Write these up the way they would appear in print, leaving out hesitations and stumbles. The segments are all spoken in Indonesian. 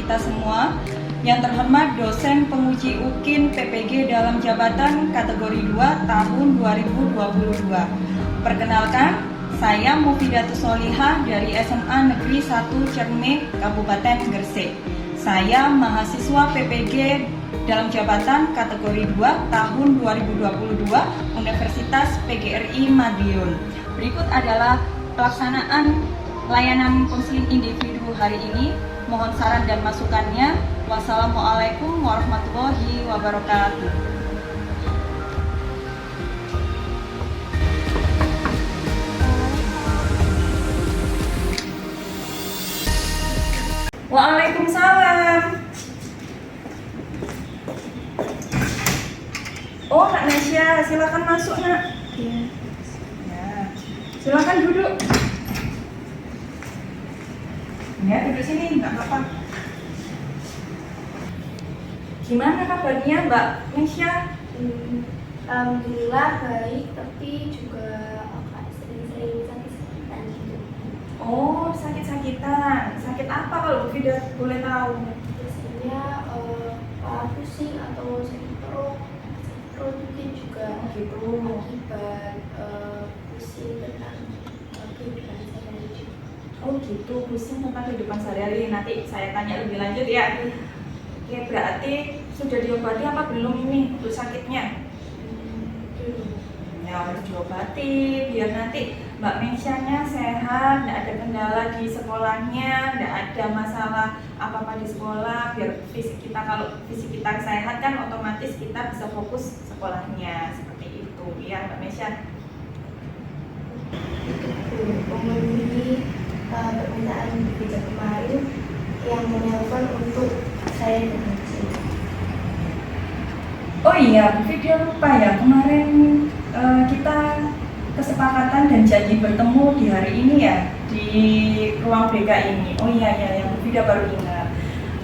kita semua. Yang terhormat dosen penguji UKIN PPG dalam jabatan kategori 2 tahun 2022. Perkenalkan, saya Mufidatus Solihah dari SMA Negeri 1 Cermek, Kabupaten Gresik. Saya mahasiswa PPG dalam jabatan kategori 2 tahun 2022 Universitas PGRI Madiun. Berikut adalah pelaksanaan layanan konseling individu hari ini. Mohon saran dan masukannya. Wassalamualaikum warahmatullahi wabarakatuh. Waalaikumsalam. Oh, Kak Nesya, silakan masuk, Nak. Ya. Ya, silakan duduk. Ya, duduk sini, nggak apa-apa. Gimana kabarnya, Mbak Nesya? Alhamdulillah baik, tapi juga agak sering-sering sakit-sakitan gitu. Oh, sakit-sakitan. Sakit apa kalau tidak boleh tahu? Biasanya kepala pusing atau sakit perut mungkin juga Oh, gitu. akibat pusing tentang kehidupan sehari-hari. Oh gitu, pusing tentang kehidupan sehari-hari. Nanti saya tanya lebih lanjut ya. Oke, berarti sudah diobati apa belum ini untuk sakitnya? Ya, harus diobati biar nanti Mbak Mensyanya sehat, tidak ada kendala di sekolahnya, tidak ada masalah apa-apa di sekolah. Biar fisik kita, kalau fisik kita sehat kan otomatis kita bisa fokus sekolahnya. Seperti itu, ya Mbak Mensya. Memenuhi permintaan bijak kemarin yang menelpon untuk saya datang ke sini. Oh iya, Bu Vidya lupa ya, kemarin kita kesepakatan dan janji bertemu di hari ini ya, di ruang BK ini. Oh iya, yang Bu Vidya baru ingat.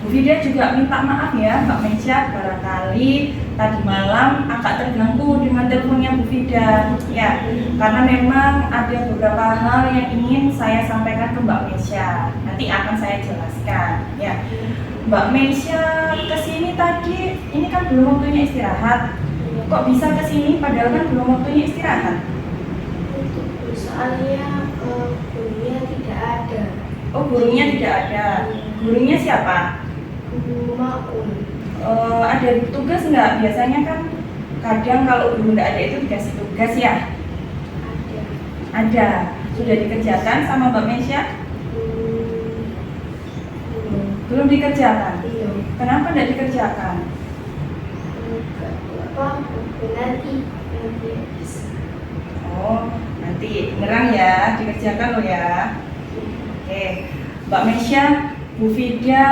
Bu Vidya juga minta maaf ya, Mbak Mensya, barangkali tadi malam agak terganggu dengan teleponnya Bu Vidya. Ya, karena memang ada beberapa hal yang ingin saya sampaikan ke Mbak Mensya. Nanti akan saya jelaskan. Ya, Mbak Mensya kesini tadi, ini kan belum waktunya istirahat. Kok bisa kesini padahal kan belum waktunya istirahat? Soalnya gurunya tidak ada. Oh, gurunya tidak ada. Gurunya siapa? Guru Maun. Ada tugas nggak? Biasanya kan kadang kalau guru nggak ada itu dikasih tugas ya? Ada. Ada. Sudah dikerjakan sama Mbak Mensya? Belum dikerjakan? Iya. Kenapa tidak dikerjakan? Nanti bisa. Oh, nanti beneran ya, dikerjakan loh ya. Oke, Mbak Mensya, Bu Vidya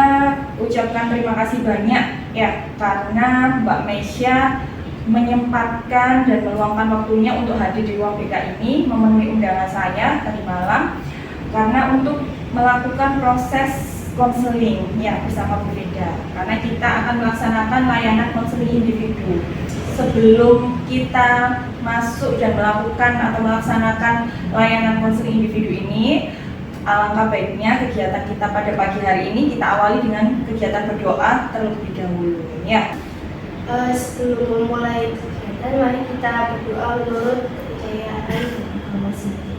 ucapkan terima kasih banyak ya, karena Mbak Mensya menyempatkan dan meluangkan waktunya untuk hadir di ruang BK ini, memenuhi undangan saya tadi malam, karena untuk melakukan proses konseling ya bersama Bu Vidya, karena kita akan melaksanakan layanan konseling individu. Sebelum kita masuk dan melakukan atau melaksanakan layanan konseling individu ini, alangkah baiknya kegiatan kita pada pagi hari ini kita awali dengan kegiatan berdoa terlebih dahulu ya. Sebelum memulai kegiatan, mari kita berdoa menurut kepercayaan agama sendiri.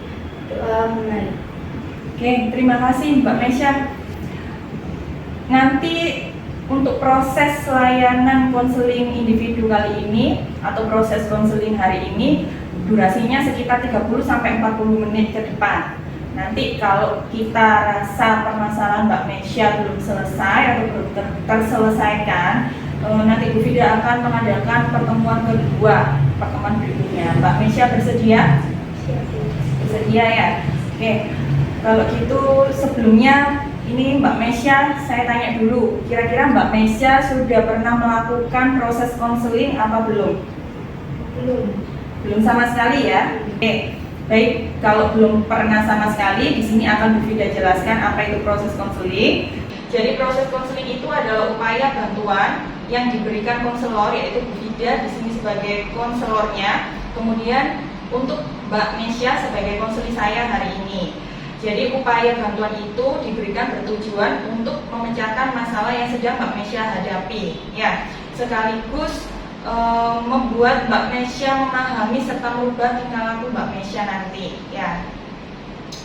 Doa mulai. Oke, terima kasih Mbak Mensya. Nanti untuk proses layanan konseling individu kali ini atau proses konseling hari ini durasinya sekitar 30-40 menit ke depan. Nanti kalau kita rasa permasalahan Mbak Mensya belum selesai atau belum terselesaikan, nanti Bu Vidya akan mengadakan pertemuan kedua, pertemuan berikutnya. Mbak Mensya bersedia? Bersedia ya? Oke, kalau gitu sebelumnya ini Mbak Mensya, saya tanya dulu, kira-kira Mbak Mensya sudah pernah melakukan proses konseling apa belum? Belum. Belum sama sekali ya? Oke, baik, kalau belum pernah sama sekali, di sini akan Bu Vidya jelaskan apa itu proses konseling. Jadi proses konseling itu adalah upaya bantuan yang diberikan konselor, yaitu Bu Vidya di sini sebagai konselornya, kemudian untuk Mbak Mensya sebagai konseling saya hari ini. Jadi upaya bantuan itu diberikan bertujuan untuk memecahkan masalah yang sedang Mbak Mesya hadapi, ya. Sekaligus membuat Mbak Mesya memahami serta merubah tingkah laku Mbak Mesya nanti, ya.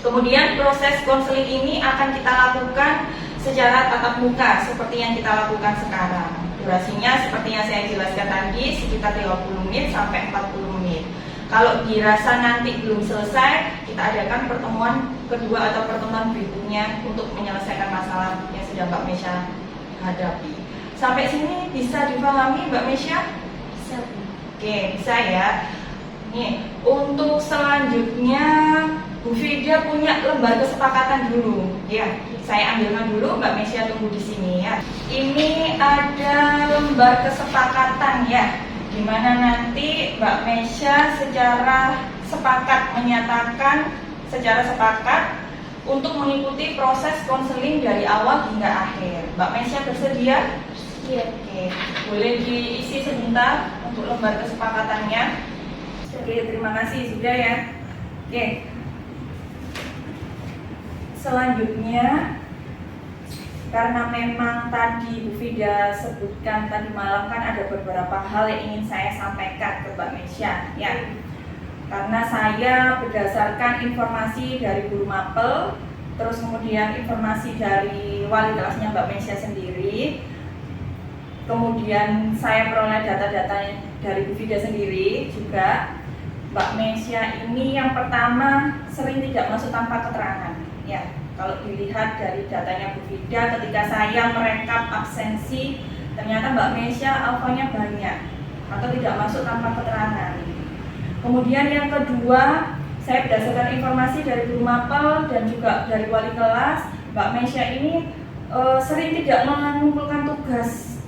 Kemudian proses konseling ini akan kita lakukan secara tatap muka seperti yang kita lakukan sekarang. Durasinya seperti yang saya jelaskan tadi sekitar 30 menit sampai 40 menit. Kalau dirasa nanti belum selesai, kita adakan pertemuan kedua atau pertemuan berikutnya untuk menyelesaikan masalah yang sedang Mbak Mesya hadapi. Sampai sini bisa dipahami Mbak Mesya? Bisa. Oke, bisa ya. Nih, untuk selanjutnya Bu Fida punya lembar kesepakatan dulu, ya. Saya ambilkan dulu, Mbak Mesya tunggu di sini ya. Ini ada lembar kesepakatan ya, di mana nanti Mbak Mesya secara sepakat menyatakan secara sepakat untuk mengikuti proses konseling dari awal hingga akhir. Mbak Mesya bersedia? Iya. Oke, boleh diisi sebentar untuk lembar kesepakatannya. Oke, terima kasih sudah ya. Oke. Selanjutnya, karena memang tadi Bu Fida sebutkan tadi malam kan ada beberapa hal yang ingin saya sampaikan ke Mbak Mesya, ya. Karena saya berdasarkan informasi dari guru mapel, terus kemudian informasi dari wali kelasnya Mbak Mesya sendiri, kemudian saya peroleh data-data dari Bu Fida sendiri juga. Mbak Mesya ini yang pertama sering tidak masuk tanpa keterangan. Ya, kalau dilihat dari datanya Bu Fida ketika saya merekap absensi, ternyata Mbak Mesya alfanya banyak atau tidak masuk tanpa keterangan. Kemudian yang kedua, saya berdasarkan informasi dari guru mapel dan juga dari wali kelas, Mbak Mesya ini sering tidak mengumpulkan tugas.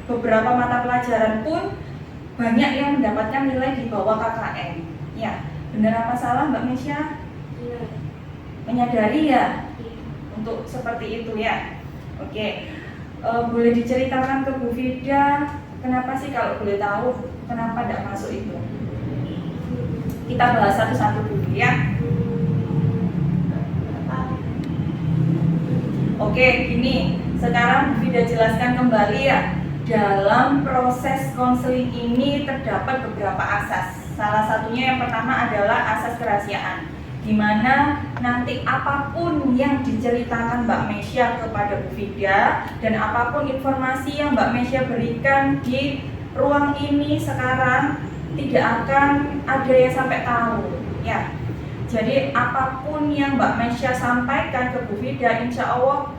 Beberapa mata pelajaran pun banyak yang mendapatkan nilai di bawah KKM. Ya, benar apa salah Mbak Mesya? Benar. Menyadari ya untuk seperti itu ya. Oke, boleh diceritakan ke Bu Fida kenapa sih kalau boleh tahu kenapa tidak masuk itu? Kita bahas satu-satu dulu ya. Oke, gini, sekarang Bu Fida jelaskan kembali ya. Dalam proses konseling ini terdapat beberapa asas. Salah satunya yang pertama adalah asas kerahasiaan, di mana nanti apapun yang diceritakan Mbak Mesya kepada Bu Fida dan apapun informasi yang Mbak Mesya berikan di ruang ini sekarang tidak akan ada yang sampai tahu ya. Jadi apapun yang Mbak Mesya sampaikan ke Bu Fida insya Allah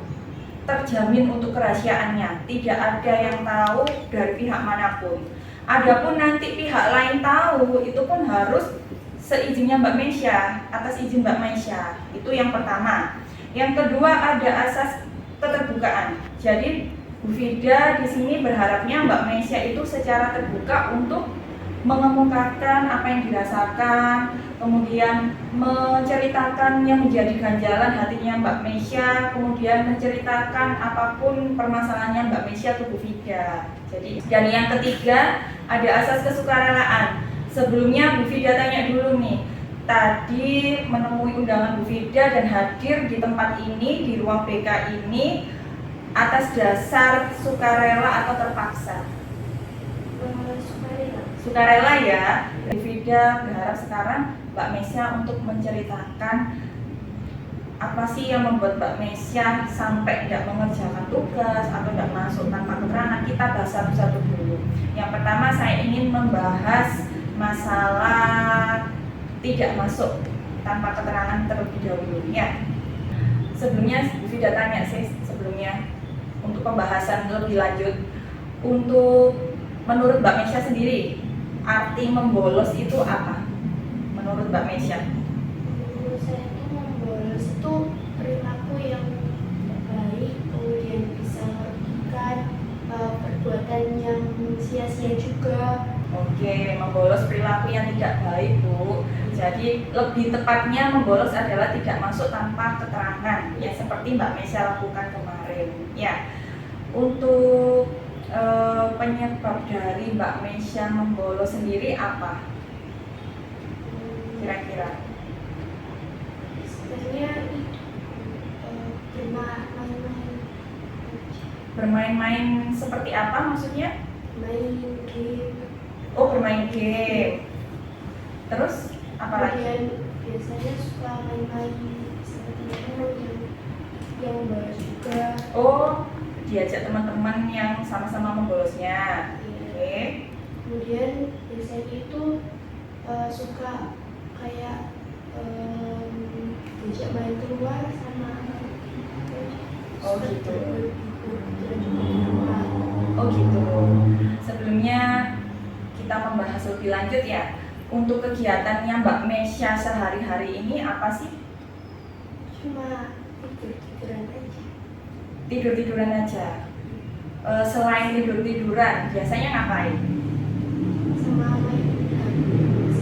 terjamin untuk kerahasiaannya, tidak ada yang tahu dari pihak manapun. Adapun nanti pihak lain tahu, itu pun harus seizinnya Mbak Mesya, atas izin Mbak Mesya. Itu yang pertama. Yang kedua ada asas keterbukaan. Jadi Bu Fida di sini berharapnya Mbak Mesya itu secara terbuka untuk mengemukakan apa yang dirasakan, kemudian menceritakan yang menjadi ganjalan hatinya Mbak Mesya, kemudian menceritakan apapun permasalahannya Mbak Mesya ke Bu Fida. Jadi, dan yang ketiga ada asas kesukarelaan. Sebelumnya Bu Fida tanya dulu nih, tadi menemui undangan Bu Fida dan hadir di tempat ini, di ruang BK ini atas dasar sukarela atau terpaksa? Sukarela ya. Bu Fida berharap sekarang Mbak Mesya untuk menceritakan apa sih yang membuat Mbak Mesya sampai tidak mengerjakan tugas atau tidak masuk tanpa keterangan. Kita bahas satu-satu dulu. Yang pertama saya ingin membahas masalah tidak masuk tanpa keterangan terlebih dahulu ya. Sebelumnya Bu Fida tanya sih sebelumnya untuk pembahasan lebih lanjut, untuk menurut Mbak Mesya sendiri arti membolos itu apa? Menurut Mbak Mesya? Menurut saya itu membolos itu perilaku yang tidak baik, kemudian bisa merugikan, perbuatan yang sia-sia juga. Oke, membolos perilaku yang tidak baik Bu. Jadi lebih tepatnya membolos adalah tidak masuk tanpa keterangan, ya seperti Mbak Mesya lakukan kemarin. Ya, untuk penyebab dari Mbak Mesya membolos sendiri apa? Kira-kira? Bermain-main seperti apa maksudnya? main game. Oh, bermain game. Terus apa lagi? Kemudian biasanya suka main-main sama teman-teman yang baru juga. Oh, diajak teman-teman yang sama-sama membolosnya. Oke. Kemudian biasanya itu suka kayak diajak main keluar sama Oh, gitu. Keluar. Oh gitu. Sebelumnya kita membahas lebih lanjut ya. Untuk kegiatannya Mbak Mesya sehari-hari ini apa sih? Cuma tidur-tiduran aja. Tidur-tiduran aja. Selain tidur-tiduran, biasanya ngapain? Sama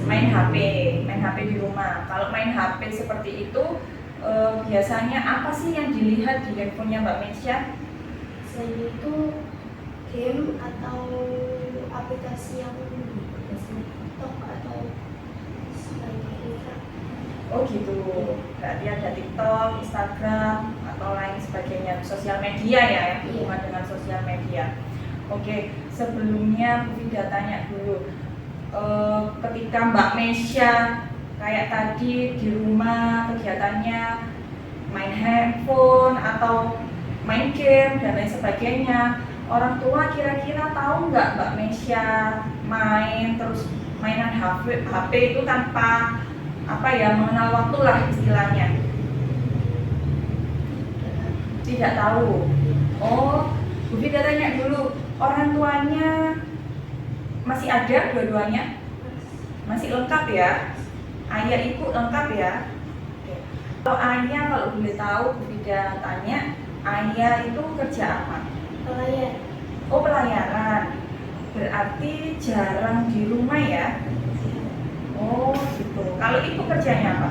Main HP, main HP di rumah. Kalau main HP seperti itu, biasanya apa sih yang dilihat di handphonenya Mbak Mesya? selain itu game atau aplikasi yang biasanya TikTok atau sebagainya. Oh gitu. Berarti ada TikTok, Instagram, atau lain sebagainya, sosial media ya, yang berhubungan dengan sosial media. Oke, sebelumnya Bu Vida tanya dulu, ketika Mbak Mesya kayak tadi di rumah kegiatannya main handphone atau main game dan lain sebagainya, orang tua kira-kira tahu nggak Mbak Mesya main terus mainan HP itu tanpa apa ya, mengenal waktu lah istilahnya? Tidak tahu. Oh, Bu Vida tanya dulu, orang tuanya masih ada dua-duanya? Masih lengkap ya? Ayah ibu lengkap ya? Oke. Kalau ayah, kalau boleh tahu Bu Vida tanya, ayah itu kerja apa? Pelayan. Oh, pelayaran. Berarti jarang di rumah ya? Oh gitu. Kalau ibu kerjanya apa?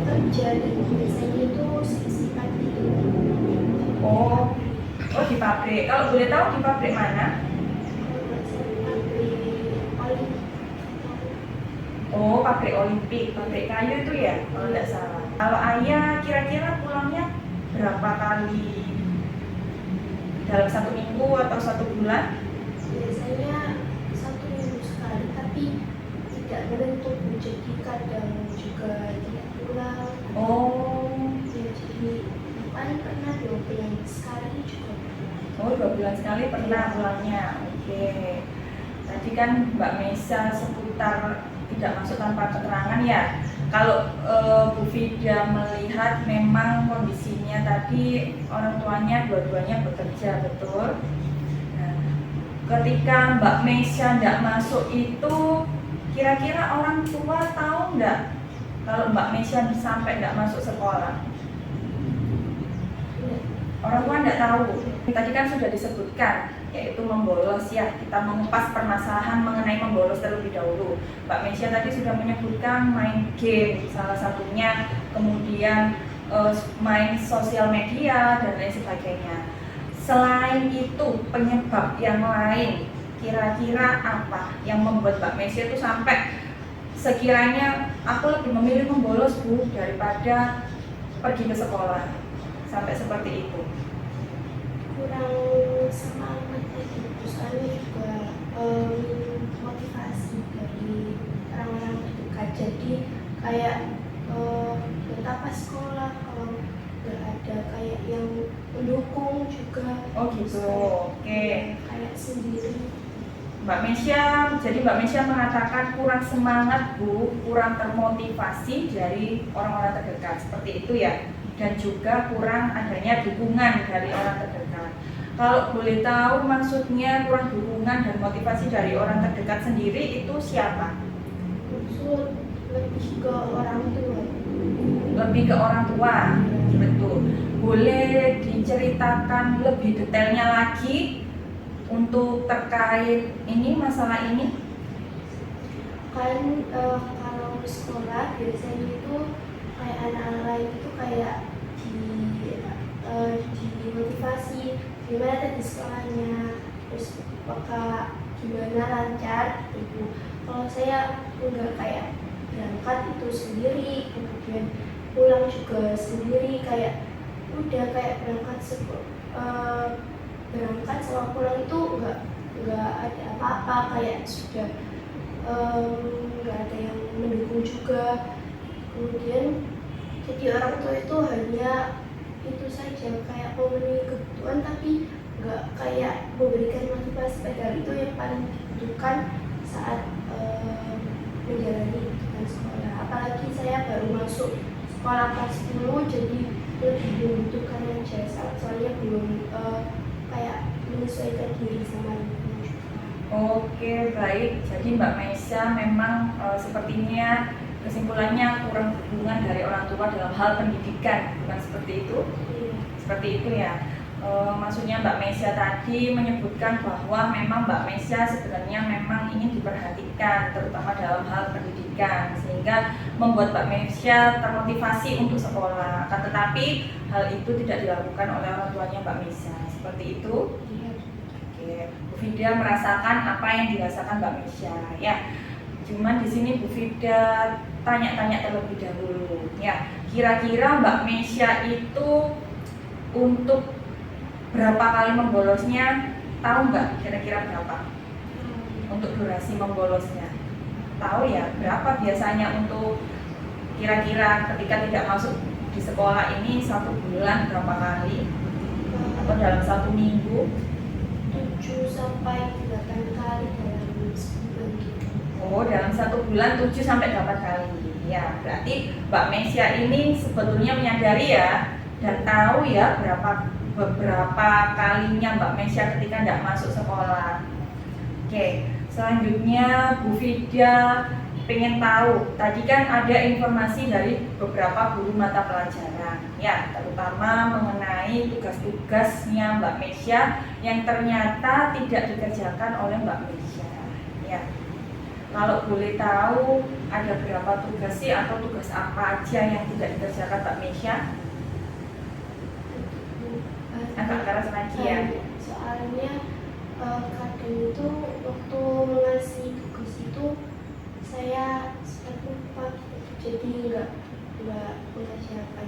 Kerja dan biasanya itu sisihkan itu. Oh, oh di pabrik. Kalau boleh tahu di pabrik mana? Oh, pabrik Olimpik, pabrik kayu itu ya, kalau tidak salah. Kalau ayah kira-kira pulangnya berapa kali dalam satu minggu atau satu bulan? Biasanya 1 minggu sekali, tapi tidak menentu. Jadi kadang juga tidak pulang. Oh, Ya, jadi paling pernah 2 bulan sekali juga. oh 2 bulan sekali pernah pulangnya. Oke. Tadi kan Mbak Mesya seputar tidak masuk tanpa keterangan ya. Kalau Bu Vida melihat memang kondisinya tadi orang tuanya dua-duanya bekerja, betul. Nah, ketika Mbak Mesya tidak masuk itu, kira-kira orang tua tahu nggak kalau Mbak Mesya sampai tidak masuk sekolah? Orang tua tidak tahu. Tadi kan sudah disebutkan, yaitu membolos ya. Kita mengupas permasalahan mengenai membolos terlebih dahulu. Mbak Mesya tadi sudah menyebutkan main game salah satunya, kemudian main sosial media dan lain sebagainya. Selain itu, penyebab yang lain kira-kira apa yang membuat Mbak Mesya itu sampai sekiranya aku lebih memilih membolos Bu daripada pergi ke sekolah, sampai seperti itu? Kurang semangat aja, soalnya juga motivasi dari orang-orang terdekat. Jadi kayak betapa sekolah kalau nggak ada kayak yang mendukung juga. Oh gitu, oke. Kayak sendiri. Mbak Mesya, jadi Mbak Mesya mengatakan kurang semangat Bu, kurang termotivasi dari orang-orang terdekat, seperti itu ya, dan juga kurang adanya dukungan dari orang terdekat. Kalau boleh tahu maksudnya kurang dukungan dan motivasi dari orang terdekat sendiri itu siapa? Maksud lebih ke orang tua. Lebih ke orang tua, betul. Boleh diceritakan lebih detailnya lagi untuk terkait ini, masalah ini? Kan kalau sekolah biasanya itu kayak anak-anak lain itu kayak dimotivasi gimana tadi sekolahnya, terus apakah gimana lancar gitu. Kalau saya enggak, kayak berangkat itu sendiri, kemudian pulang juga sendiri, kayak udah kayak berangkat berangkat sama pulang itu nggak ada apa-apa, kayak sudah nggak ada yang mendukung juga. Kemudian jadi orang tua itu hanya itu saja, kayak memenuhi kebutuhan tapi nggak kayak memberikan motivasi, padahal itu yang paling dibutuhkan saat menjalani kehidupan sekolah. Apalagi saya baru masuk sekolah kelas 10, jadi lebih membutuhkan aja, soalnya belum kayak menyesuaikan diri sama lingkungan juga. Oke, baik. Jadi Mbak Meisha memang sepertinya kesimpulannya kurang dukungan dari orang tua dalam hal pendidikan, bukan seperti itu? Iya. Seperti itu ya. Maksudnya Mbak Meisha tadi menyebutkan bahwa memang Mbak Meisha sebenarnya memang ingin diperhatikan, terutama dalam hal pendidikan, sehingga membuat Mbak Meisha termotivasi untuk sekolah. Akan tetapi hal itu tidak dilakukan oleh orang tuanya Mbak Meisha. Seperti itu. Iya. Oke, Bu Vida merasakan apa yang dirasakan Mbak Meisha ya. Cuman di sini Bu Vida tanya-tanya terlebih dahulu ya. Kira-kira Mbak Meisha itu untuk berapa kali membolosnya, tahu nggak kira-kira berapa untuk durasi membolosnya? Tahu ya, berapa biasanya untuk kira-kira ketika tidak masuk di sekolah ini 1 bulan berapa kali? Atau dalam 1 minggu? 7-8 kali dalam sebulan gitu. Oh, dalam 1 bulan 7-8 kali. Ya, berarti Mbak Meisha ini sebetulnya menyadari ya dan tahu ya beberapa kalinya Mbak Meisha ketika tidak masuk sekolah. Oke, selanjutnya Bu Vida pengen tahu. Tadi kan ada informasi dari beberapa guru mata pelajaran, ya, terutama mengenai tugas-tugasnya Mbak Meisha yang ternyata tidak dikerjakan oleh Mbak Meisha. Ya, kalau boleh tahu ada berapa tugas sih atau tugas apa aja yang tidak dikerjakan Mbak Meisha? Agak keras lagi ya. Soalnya kadang itu waktu mengasih tugas itu saya sudah lupa gitu. Jadi nggak mengerjakan.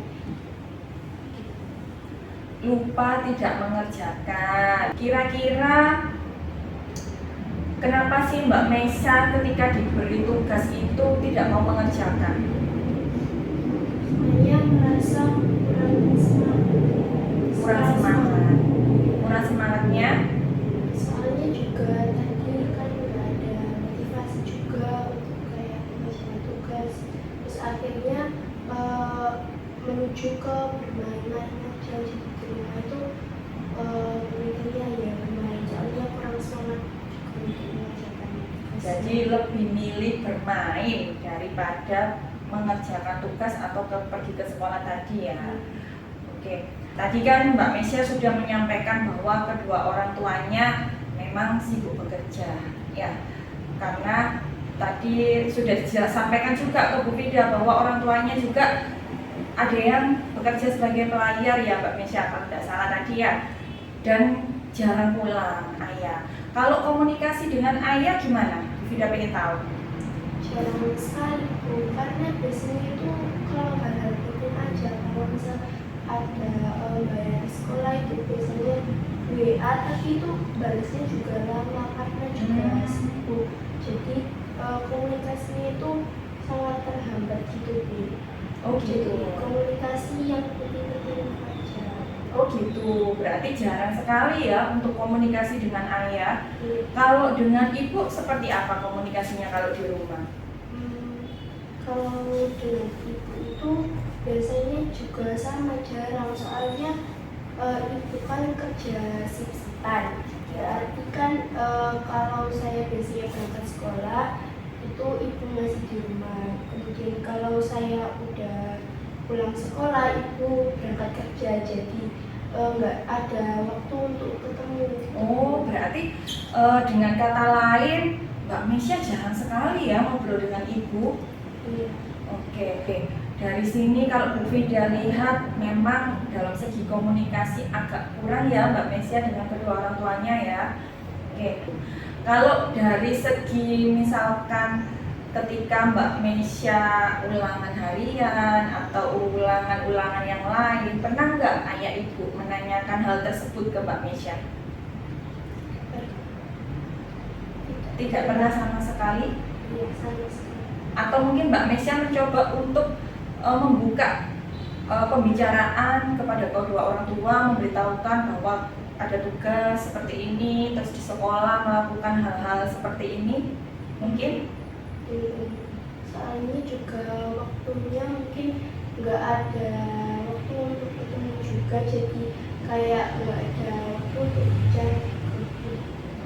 Lupa tidak mengerjakan. Kira-kira kenapa sih Mbak Meisha ketika diberi tugas itu tidak mau mengerjakan? Saya merasa kurang semangat. Kurang semangatnya? Soalnya juga tadi kan nggak ada motivasi juga untuk kayak mengerjakan tugas. Terus akhirnya menuju ke bermain-main aja, jadi di rumah itu mikirnya ya bermain, soalnya kurang semangat juga untuk mengerjakan tugas. Jadi lebih milih bermain daripada mengerjakan tugas atau pergi ke sekolah tadi ya. Oke, tadi kan Mbak Meisha sudah menyampaikan bahwa kedua orang tuanya memang sibuk bekerja, ya. Karena tadi sudah disampaikan juga ke Bu Vida bahwa orang tuanya juga ada yang bekerja sebagai pelayar ya Mbak Meisha, kalau tidak salah tadi ya. Dan jarang pulang ayah. Kalau komunikasi dengan ayah gimana? Bu Vida pengen tahu. Jarang sekali Bu, karena biasanya itu kalau hal-hal penting aja, kalau misal ada bayar sekolah itu biasanya WA, tapi itu balasnya juga lama karena juga sibuk. Jadi komunikasinya itu sangat terhambat gitu Bu. Oh gitu. Jadi komunikasi yang penting-penting aja. Oh gitu, berarti jarang sekali ya untuk komunikasi dengan ayah. Kalau dengan ibu seperti apa komunikasinya kalau di rumah? Kalau dengan ibu itu biasanya juga sama, jarang, soalnya ibu kan kerja shift-an. Berarti kan kalau saya biasanya berangkat sekolah itu ibu masih di rumah. Kemudian kalau saya udah pulang sekolah ibu berangkat kerja, jadi nggak ada waktu untuk ketemu. Oh, berarti dengan kata lain Mbak Meisha jarang sekali ya ngobrol dengan ibu. Iya. Oke. Dari sini kalau Bu Vida lihat memang dalam segi komunikasi agak kurang ya Mbak Meisha dengan kedua orang tuanya ya. Oke. Kalau dari segi misalkan ketika Mbak Meisha ulangan harian atau ulangan-ulangan yang lain, pernah nggak ayah ibu menanyakan hal tersebut ke Mbak Meisha? Tidak pernah sama sekali? Iya, sama sekali. Atau mungkin Mbak Mesya mencoba untuk membuka pembicaraan kepada kedua orang tua, memberitahukan bahwa ada tugas seperti ini, terus di sekolah melakukan hal-hal seperti ini, mungkin? Soalnya juga waktunya mungkin nggak ada waktu untuk ketemu juga, jadi kayak nggak ada waktu untuk bicara.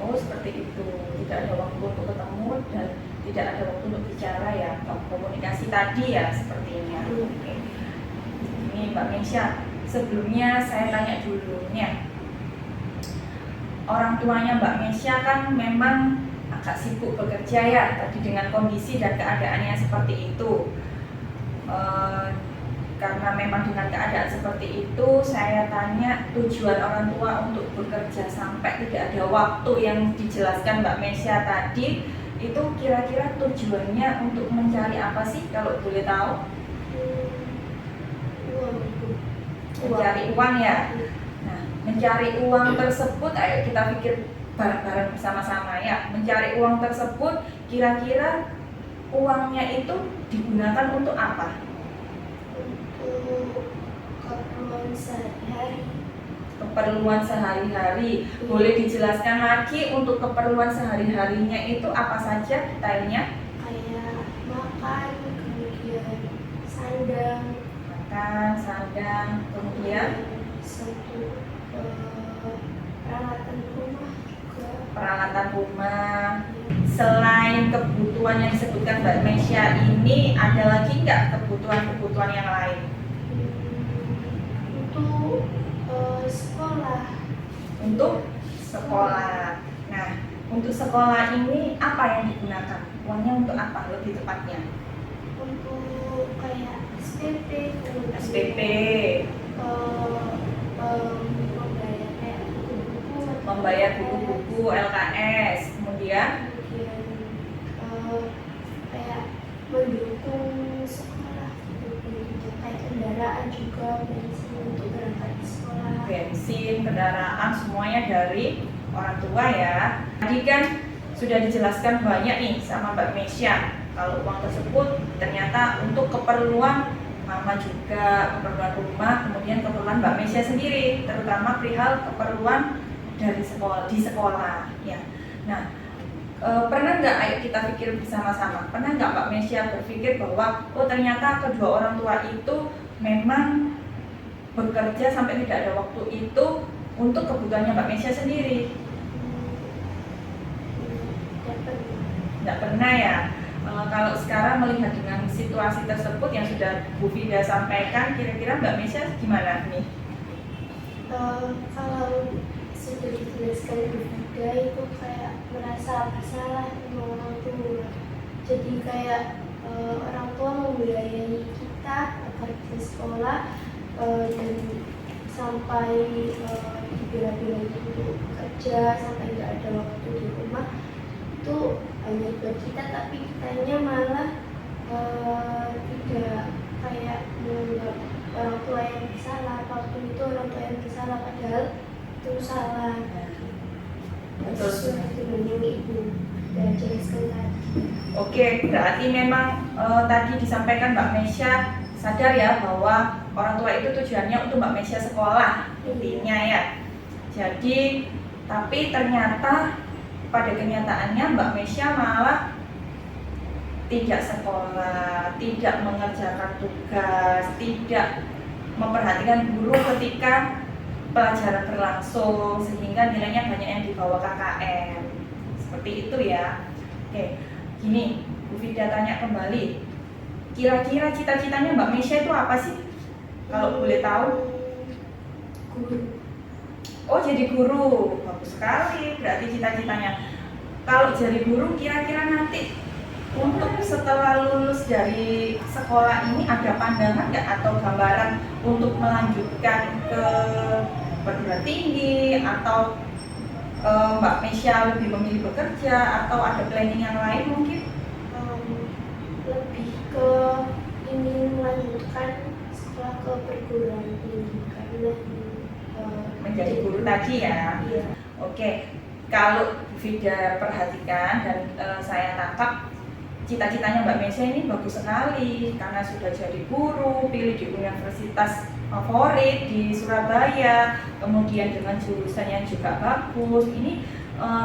Oh, seperti itu. Tidak ada waktu untuk ketemu dan tidak ada waktu untuk bicara ya, komunikasi tadi ya sepertinya. Oke. Ini Mbak Mesya, sebelumnya saya tanya dulu nih. Orang tuanya Mbak Mesya kan memang agak sibuk bekerja ya, tadi dengan kondisi dan keadaannya seperti itu. Karena memang dengan keadaan seperti itu, saya tanya tujuan orang tua untuk bekerja sampai tidak ada waktu yang dijelaskan Mbak Mesya tadi, itu kira-kira tujuannya untuk mencari apa sih kalau boleh tahu? Mencari uang ya. Nah, mencari uang tersebut, ayo kita pikir bareng-bareng bersama-sama ya. Mencari uang tersebut, kira-kira uangnya itu digunakan untuk apa? Untuk keperluan sehari-hari. Keperluan sehari-hari. Boleh dijelaskan lagi untuk keperluan sehari-harinya itu apa saja detailnya? Kayak makan, kemudian sandang. Makan, sandang, kemudian peralatan rumah juga. peralatan rumah. Selain kebutuhan yang disebutkan Mbak Mesya ini, ada lagi nggak kebutuhan-kebutuhan yang lain? Untuk sekolah. Untuk sekolah. Nah, untuk sekolah ini apa yang digunakan? Uangnya untuk apa lebih tepatnya? Untuk kayak SPP. SPP, Membayar kayak buku-buku. membayar buku-buku, LKS, kemudian kayak mendukung sekolah gitu, kayak kendaraan juga, bensin untuk berangkat ke sekolah. bensin, kendaraan, semuanya dari orang tua ya. Tadi kan sudah dijelaskan banyak nih sama Mbak Mesya, kalau uang tersebut ternyata untuk keperluan mama juga, keperluan rumah, kemudian keperluan Mbak Mesya sendiri, terutama perihal keperluan dari sekolah, di sekolah ya. Nah, pernah nggak, ayo kita pikir bersama-sama, pernah nggak Mbak Mesya berpikir bahwa oh ternyata kedua orang tua itu memang bekerja sampai tidak ada waktu itu untuk kebutuhannya Mbak Mesya sendiri? Nggak pernah ya. Kalau sekarang melihat dengan situasi tersebut yang sudah Bu Fida sampaikan, kira-kira Mbak Mesya gimana nih? Kalau sudah dijelaskan Bu Fida itu kayak merasa bersalah sama orang tua. Jadi kayak orang tua membiayai kita agar ke sekolah dan sampai dibela-belain untuk kerja sampai nggak ada waktu di rumah, itu hanya buat kita, tapi kitanya malah tidak kayak menganggap orang tua yang bersalah, apapun itu orang tua yang bersalah, padahal itu salah. Betul. Sesuai dengan yang ibu sudah jelaskan tadi. Oke, berarti memang tadi disampaikan Mbak Mesya sadar ya bahwa orang tua itu tujuannya untuk Mbak Mesya sekolah, intinya ya. Jadi, tapi ternyata pada kenyataannya Mbak Mesya malah tidak sekolah, tidak mengerjakan tugas, tidak memperhatikan guru ketika pelajaran berlangsung, sehingga nilainya banyak yang dibawa KKM. Seperti itu ya. Oke, gini Bu Fida tanya kembali, kira-kira cita-citanya Mbak Mesya itu apa sih? Kalau boleh tahu? Guru. Oh, jadi guru. Bagus sekali berarti cita-citanya. Kalau jadi guru, kira-kira nanti untuk setelah lulus dari sekolah ini ada pandangan nggak atau gambaran untuk melanjutkan ke perguruan tinggi, atau Mbak Mesya lebih memilih bekerja, atau ada planning yang lain mungkin? Lebih ke ingin melanjutkan sekolah ke perguruan tinggi karena Menjadi guru tadi ya. Iya. Oke, kalau Bu Fida perhatikan dan saya tangkap, cita-citanya Mbak Mesya ini bagus sekali karena sudah jadi guru, pilih di universitas favorit di Surabaya, kemudian dengan jurusan yang juga bagus. Ini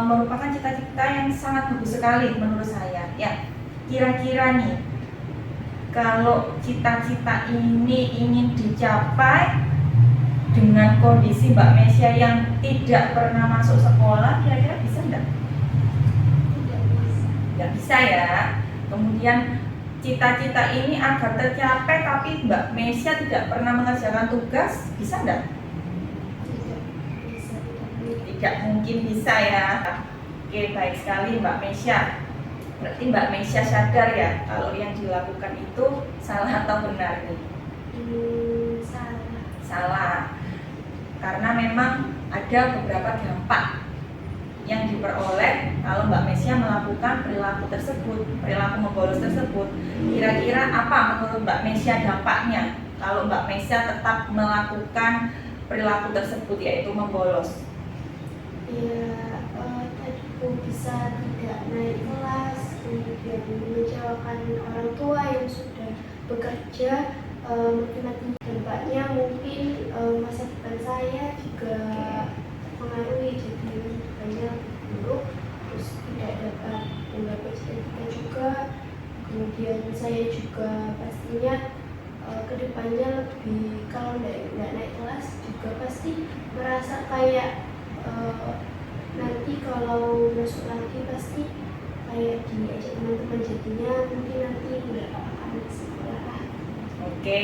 merupakan cita-cita yang sangat bagus sekali menurut saya. Ya, kira-kira nih, kalau cita-cita ini ingin dicapai dengan kondisi Mbak Mesya yang tidak pernah masuk sekolah, kira-kira bisa enggak? Tidak bisa. Nggak bisa ya. Kemudian cita-cita ini agar tercapai tapi Mbak Mesya tidak pernah mengerjakan tugas, bisa enggak? Tidak bisa. Tidak mungkin bisa ya. Oke, baik sekali Mbak Mesya. Berarti Mbak Mesya sadar ya kalau yang dilakukan itu salah atau benar nih? Salah. Salah. Karena memang ada beberapa dampak yang diperoleh kalau Mbak Mesya melakukan perilaku tersebut, perilaku membolos tersebut. Kira-kira apa menurut Mbak Mesya dampaknya kalau Mbak Mesya tetap melakukan perilaku tersebut, yaitu membolos? Ya, tadi bisa tidak naik kelas, kemudian mengecewakan orang tua yang sudah bekerja, mungkin dampaknya mungkin masa depan saya juga mengaruhi, jadi banyak buruk, terus tidak dapat menggapai cita-cita juga. Kemudian saya juga pastinya kedepannya lebih, kalau nggak naik kelas juga pasti merasa kayak nanti kalau masuk lagi pasti kayak diajak teman-teman, jadinya mungkin nanti nggak akan sekolah. Oke,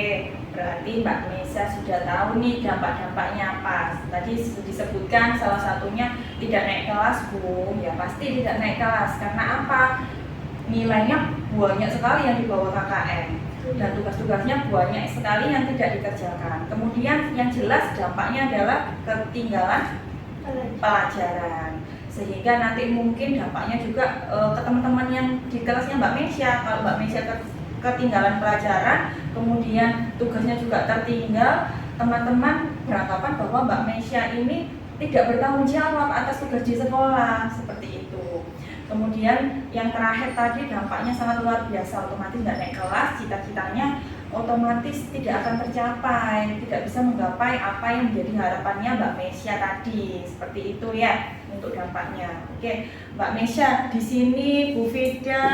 berarti Mbak Mesya sudah tahu nih dampak-dampaknya apa. Tadi disebutkan salah satunya tidak naik kelas, Bu. Ya pasti tidak naik kelas. Karena apa? Nilainya banyak sekali yang dibawa KKN. Dan tugas-tugasnya banyak sekali yang tidak dikerjakan. Kemudian yang jelas dampaknya adalah ketinggalan pelajaran. Sehingga nanti mungkin dampaknya juga ke teman-teman yang di kelasnya Mbak Mesya. Kalau Mbak Mesya ketinggalan pelajaran, kemudian tugasnya juga tertinggal, teman-teman beranggapan bahwa Mbak Mesya ini tidak bertanggung jawab atas tugas di sekolah, seperti itu. Kemudian yang terakhir tadi dampaknya sangat luar biasa, otomatis nggak naik kelas, cita-citanya otomatis tidak akan tercapai, tidak bisa menggapai apa yang menjadi harapannya Mbak Mesya tadi, seperti itu ya untuk dampaknya. Oke, Mbak Mesya, di sini Bu Fida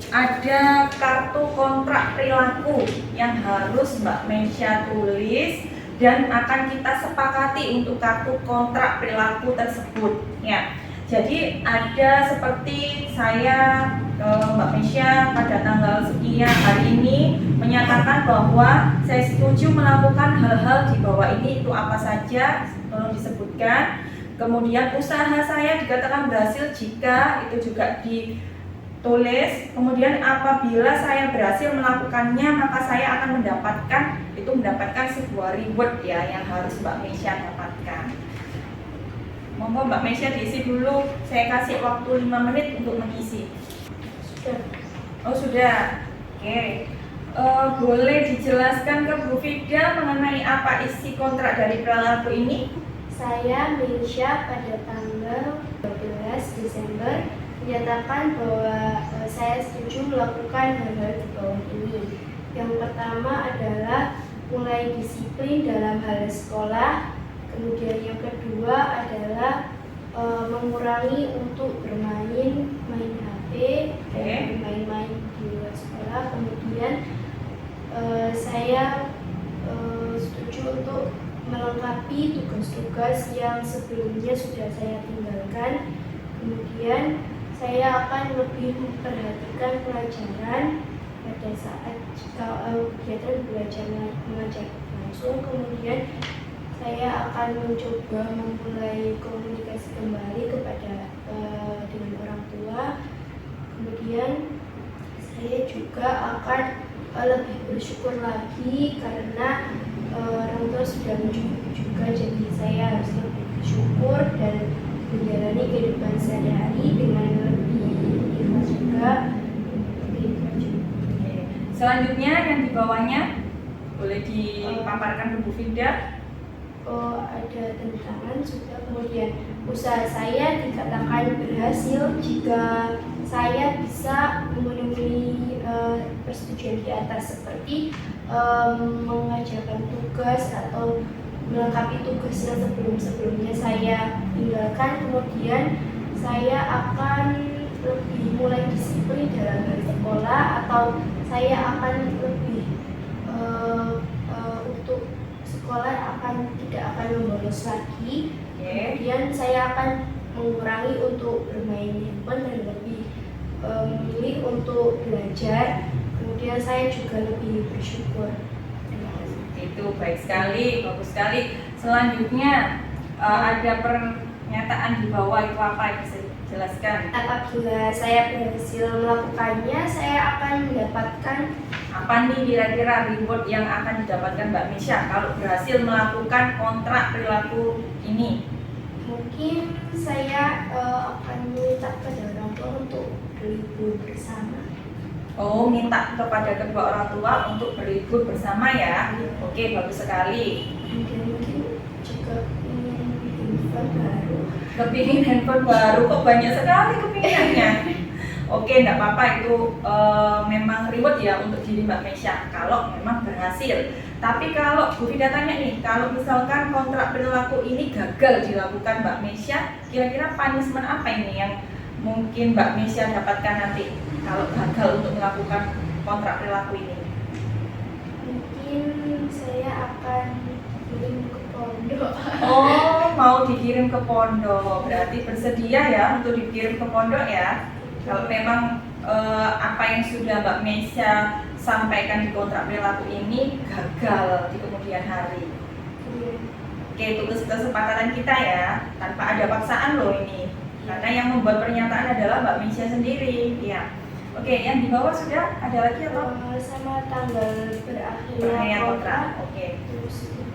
ada kartu kontrak perilaku yang harus Mbak Mesya tulis dan akan kita sepakati untuk kartu kontrak perilaku tersebut ya. Jadi ada seperti saya Mbak Mesya pada tanggal sekian hari ini menyatakan bahwa saya setuju melakukan hal-hal di bawah ini, itu apa saja tolong disebutkan. Kemudian usaha saya dikatakan berhasil jika itu juga ditulis. Kemudian apabila saya berhasil melakukannya maka saya akan mendapatkan sebuah reward ya yang harus Mbak Mesya dapatkan. Monggo Mbak Mesya diisi dulu, saya kasih waktu 5 menit untuk mengisi. Sudah. Oh sudah, oke. Boleh dijelaskan ke Bu Fida mengenai apa isi kontrak dari perilaku ini? Saya Mesya pada tanggal 12 Desember menyatakan bahwa saya setuju melakukan hal-hal di bawah ini. Yang pertama adalah mulai disiplin dalam hal sekolah. Kemudian yang kedua adalah mengurangi untuk main HP dan main-main di luar sekolah. Kemudian saya setuju untuk melengkapi tugas-tugas yang sebelumnya sudah saya tinggalkan. Kemudian saya akan lebih memperhatikan pelajaran pada saat kegiatan belajar mengajar langsung. Kemudian saya akan mencoba memulai komunikasi kembali kepada dengan orang tua. Kemudian saya juga akan lebih bersyukur lagi karena orang tua sudah mencukupi juga, jadi saya harus lebih bersyukur dan menjalani kehidupan sehari-hari dengan lebih ikhlas juga. Selanjutnya yang di bawahnya boleh dipaparkan ke Bu Fida. ada tentangan juga. Kemudian usaha saya dikatakan berhasil jika saya bisa memenuhi persetujuan di atas, seperti mengajarkan tugas atau melengkapi tugas yang sebelumnya saya tinggalkan. Kemudian saya akan lebih mulai disiplin dalam bersekolah, atau saya akan lebih untuk sekolah tidak akan membolos lagi. Kemudian saya akan mengurangi untuk bermain handphone dan lebih memilih untuk belajar. Kemudian saya juga lebih bersyukur. Itu baik sekali, bagus sekali. Selanjutnya ada pernyataan di bawah itu apa, bisa dijelaskan? Apabila saya berhasil melakukannya, saya akan mendapatkan apa nih kira-kira reward yang akan didapatkan Mbak Mesya kalau berhasil melakukan kontrak perilaku ini? Mungkin saya akan minta kepada orang tua untuk berlibur bersama. Oh, minta kepada kedua orang tua untuk berlibur bersama ya? Iya. Oke, bagus sekali. Dan mungkin juga ingin handphone baru. Kepingin handphone baru, kok banyak sekali kepinginannya. Oke, enggak apa-apa, itu memang reward ya untuk diri Mbak Mesya kalau memang berhasil. Tapi kalau Bu Fida tanya nih, kalau misalkan kontrak perilaku ini gagal dilakukan Mbak Mesya, kira-kira punishment apa ini yang mungkin Mbak Mesya dapatkan nanti kalau gagal untuk melakukan kontrak perilaku ini? Mungkin saya akan kirim ke pondok. Oh, mau dikirim ke pondok, berarti bersedia ya untuk dikirim ke pondok ya? Kalau memang apa yang sudah Mbak Mesya sampaikan di kontrak perilaku ini gagal di kemudian hari. Oke, itu kesepakatan kita ya, tanpa ada paksaan loh ini. Karena yang membuat pernyataan adalah Mbak Mesya sendiri, ya. Oke, yang di bawah sudah ada lagi atau? Sama tanggal berakhirnya kontrak. Oke.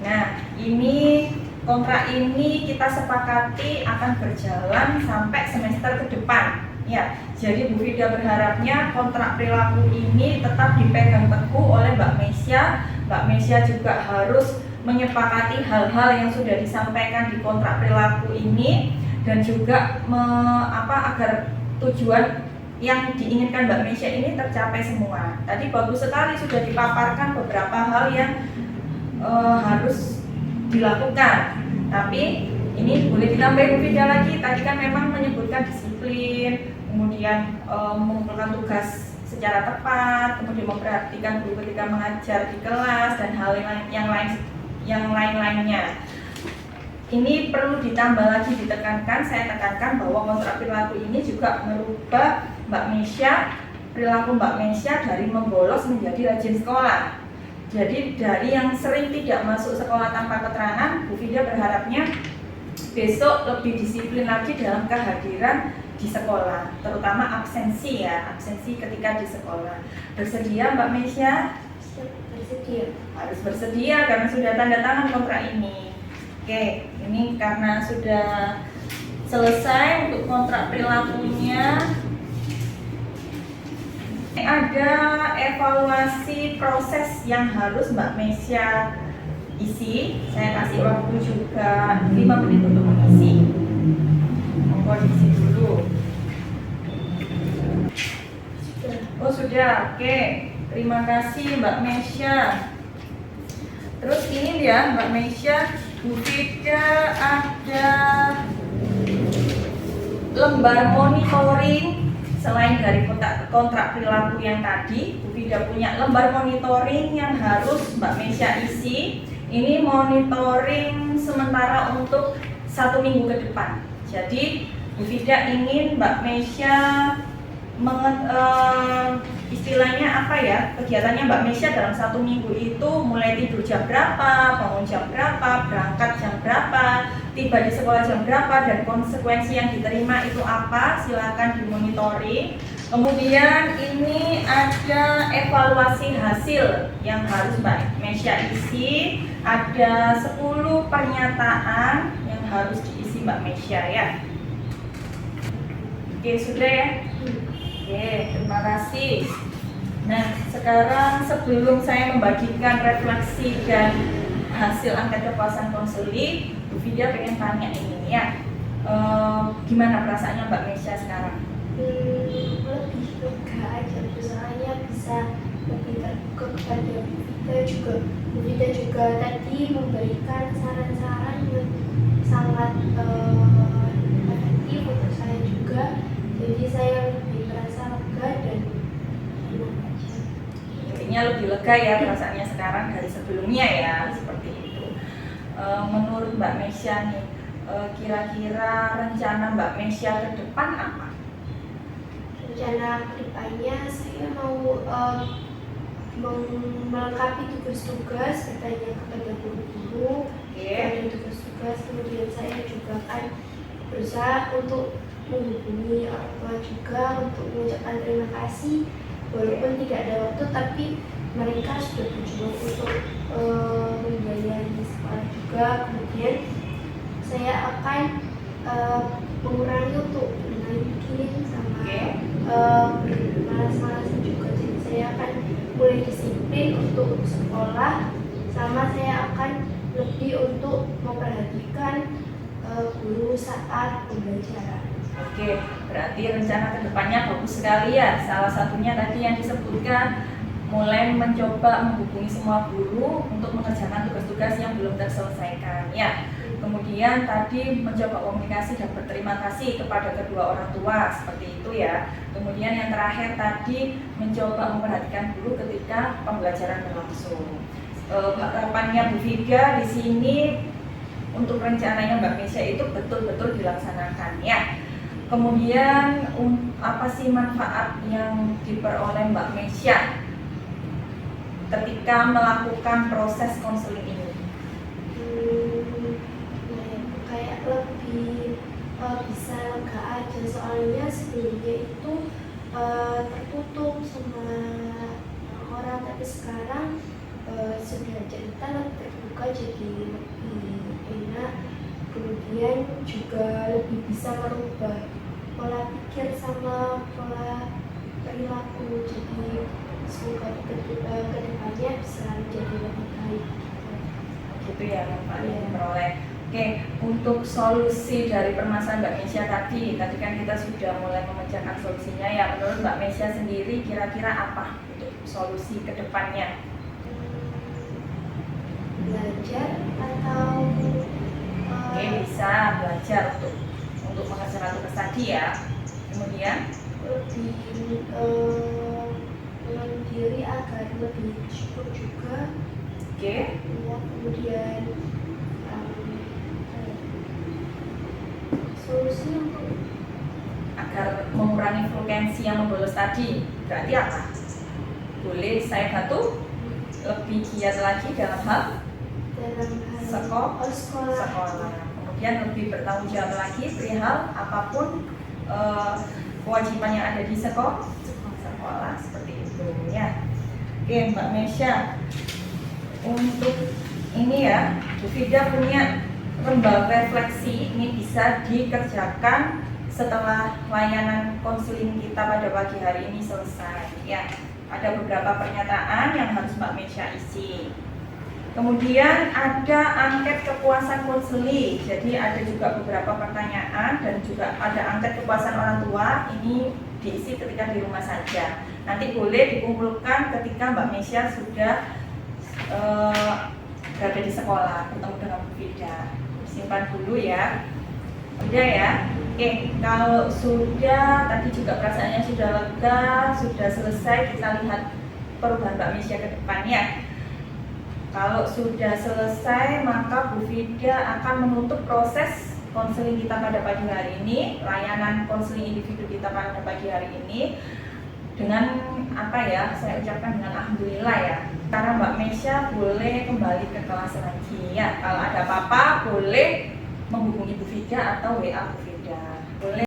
Nah, ini kontrak ini kita sepakati akan berjalan sampai semester ke depan. Ya, jadi Bu Fida berharapnya kontrak perilaku ini tetap dipegang teguh oleh Mbak Mesya. Mbak Mesya juga harus menyepakati hal-hal yang sudah disampaikan di kontrak perilaku ini dan juga agar tujuan yang diinginkan Mbak Mesya ini tercapai semua. Tadi bagus sekali sudah dipaparkan beberapa hal yang harus dilakukan. Tapi ini boleh ditambah Bu Fida lagi. Tadi kan memang menyebutkan disiplin, kemudian mengumpulkan tugas secara tepat, kemudian memperhatikan guru ketika mengajar di kelas dan hal yang lain-lainnya. Ini perlu ditambah lagi, saya tekankan bahwa kontrak perilaku ini juga merubah Mbak Mesya, perilaku Mbak Mesya dari membolos menjadi rajin sekolah. Jadi dari yang sering tidak masuk sekolah tanpa keterangan, Bu Fida berharapnya besok lebih disiplin lagi dalam kehadiran di sekolah, terutama absensi ya, absensi ketika di sekolah. Bersedia Mbak Mesya? Bersedia. Harus bersedia karena sudah tanda tangan kontrak ini. Oke, ini karena sudah selesai untuk kontrak perilakunya. Ada evaluasi proses yang harus Mbak Mesya isi. Saya kasih waktu juga 5 menit untuk mengisi. Monggo diisi dulu. Oh sudah, oke. Terima kasih Mbak Mesya. Terus ini ya Mbak Mesya, Bu Fida ada lembar monitoring. Selain dari kontrak perilaku yang tadi, Bu Fida punya lembar monitoring yang harus Mbak Mesya isi. Ini monitoring sementara untuk 1 minggu ke depan. Jadi Bu Fida ingin Mbak Mesya istilahnya apa ya, kegiatannya Mbak Mesya dalam 1 minggu itu mulai tidur jam berapa, bangun jam berapa, berangkat jam berapa, tiba di sekolah jam berapa, dan konsekuensi yang diterima itu apa, silakan dimonitoring. Kemudian ini ada evaluasi hasil yang harus Mbak Mesya isi, ada 10 pernyataan yang harus diisi Mbak Mesya ya. Oke, sudah ya? Oke, terima kasih. Nah, sekarang sebelum saya membagikan refleksi dan hasil angket kepuasan konseling, Bu Vida pengen tanya ini ya, gimana perasaannya Mbak Mesya sekarang? Lebih lega aja, soalnya bisa lebih terbuka kepada Bu Vida juga. Bu Vida juga tadi memberikan saran-saran yang sangat efektif untuk saya juga, jadi saya lebih merasa lega dan enak aja. Intinya lebih lega ya perasaannya sekarang dari sebelumnya ya, seperti itu. Menurut Mbak Mesya nih, kira-kira rencana Mbak Mesya ke depan apa? Rencana kedepannya saya mau melengkapi tugas-tugas, bertanya kepada guru-guru, dan tugas-tugas. Kemudian saya juga akan berusaha untuk menghubungi orang tua juga untuk mengucapkan terima kasih, walaupun tidak ada waktu, tapi mereka sudah berjuang untuk membiayai sekolah juga. Kemudian saya akan mengurangi untuk bermain game sama bermalas-malasan juga. Jadi saya akan mulai disiplin untuk sekolah, sama saya akan lebih untuk memperhatikan guru saat pembelajaran. Oke, berarti rencana kedepannya bagus sekali ya. Salah satunya tadi yang disebutkan, mulai mencoba menghubungi semua guru untuk mengerjakan tugas-tugas yang belum terselesaikan ya. Kemudian tadi mencoba komunikasi dan berterima kasih kepada kedua orang tua, seperti itu ya. Kemudian yang terakhir tadi mencoba memperhatikan guru ketika pembelajaran berlangsung. Harapannya Bu Vida di sini untuk rencananya Mbak Mesya itu betul-betul dilaksanakan ya. Kemudian apa sih manfaat yang diperoleh Mbak Mesya ketika melakukan proses konseling ini? Kayak lebih bisa lega aja, soalnya sebelumnya itu tertutup sama orang, tapi sekarang sudah cerita lebih terbuka, jadi lebih enak. Kemudian juga lebih bisa merubah pola pikir sama pola perilaku, jadi semoga kedepannya bisa jadi lebih baik gitu ya Pak yang diperoleh. Oke, untuk solusi dari permasalahan Mbak Mesya tadi kan kita sudah mulai memecahkan solusinya ya. Menurut Mbak Mesya sendiri kira-kira apa untuk solusi kedepannya? Belajar atau Oke, bisa belajar untuk mengerjakan tugas tadi ya. Kemudian lebih mengenal diri agar lebih bersyukur juga. oke. Ya, kemudian solusi untuk Agar mengurangi frekuensi yang membolos tadi, berarti apa? Boleh saya bantu lebih giat lagi dalam hal sekolah. Kemudian lebih bertanggung jawab lagi perihal apapun kewajiban yang ada di sekolah seperti itu ya. Oke Mbak Mesya, untuk ini ya Bu Vida punya lembaga refleksi, ini bisa dikerjakan setelah layanan konseling kita pada pagi hari ini selesai ya. Ada beberapa pernyataan yang harus Mbak Mesya isi. Kemudian ada angket kepuasan konseling, jadi ada juga beberapa pertanyaan dan juga ada angket kepuasan orang tua. Ini diisi ketika di rumah saja. Nanti boleh dikumpulkan ketika Mbak Mesya sudah berada di sekolah bertemu dengan Bu Vida. Simpan dulu ya. Udah ya. Oke, kalau sudah tadi juga perasaannya sudah lega, sudah selesai, kita lihat perubahan Mbak Mesya ke depannya. Kalau sudah selesai, maka Bu Vida akan menutup proses konseling kita pada pagi hari ini, layanan konseling individu kita pada pagi hari ini dengan apa ya? Saya ucapkan dengan alhamdulillah ya. Karena Mbak Mesya boleh kembali ke kelas lagi ya. Kalau ada apa-apa boleh menghubungi Bu Vida atau WA Bu Vida.